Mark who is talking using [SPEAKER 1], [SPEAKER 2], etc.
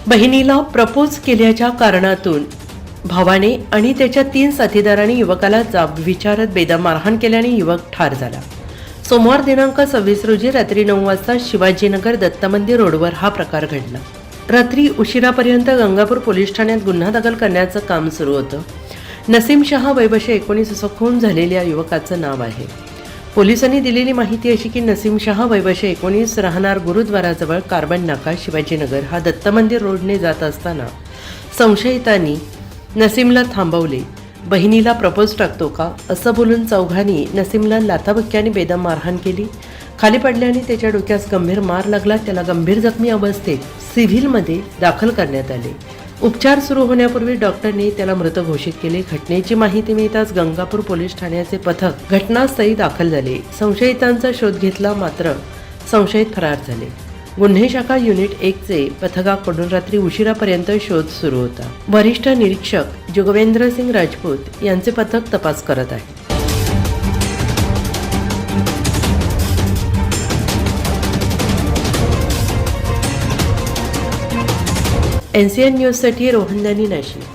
[SPEAKER 1] बहिणीला प्रपोज केल्याच्या कारणातून भावाने आणि त्याच्या 3 साथीदारांनी युवकाला जाब विचारत बेदम मारहाण केल्याने युवक ठार झाला। सोमवार दिनांक 26 रोजी रात्री 9 वाजता शिवाजीनगर दत्तमंदिर रोडवर हा प्रकार घडला। रात्री उशिरापर्यंत गंगापूर पोलीस ठाण्यात गुन्हा दाखल करण्याचं काम सुरू होतं। नसीम शहा वय वर्ष 19 असं खून झालेल्या युवकाचं नाव आहे। पोलिसांनी दिलेली माहिती अशी की नसीम शहा वय वर्ष 19 राहणार गुरुद्वाराजवळ कार्बन नाका शिवाजीनगर हा दत्तमंदिर रोडने जात असताना संशयितांनी नसीमला थांबवले। बहिणीला प्रपोज टाकतो का असं बोलून चौघांनी नसीमला लाथाबुक्क्याने बेदम मारहाण केली। खाली पडल्याने त्याच्या डोक्यास गंभीर मार लागला। त्याला गंभीर जखमी अवस्थेत सिव्हिलमध्ये दाखल करण्यात आले। उपचार सुरू होण्यापूर्वी डॉक्टरने त्याला मृत घोषित केले। घटनेची माहिती मिळताच गंगापूर पोलीस ठाण्याचे पथक घटनास्थळी दाखल झाले। संशयितांचा शोध घेतला मात्र संशयित फरार झाले। गुन्हे शाखा युनिट 1 चे पथकाकडून रात्री उशिरापर्यंत शोध सुरू होता। वरिष्ठ निरीक्षक जोगवेंद्र सिंग राजपूत यांचे पथक तपास करत आहे। NCN न्यूज साठी रोहन दानी नाशिक।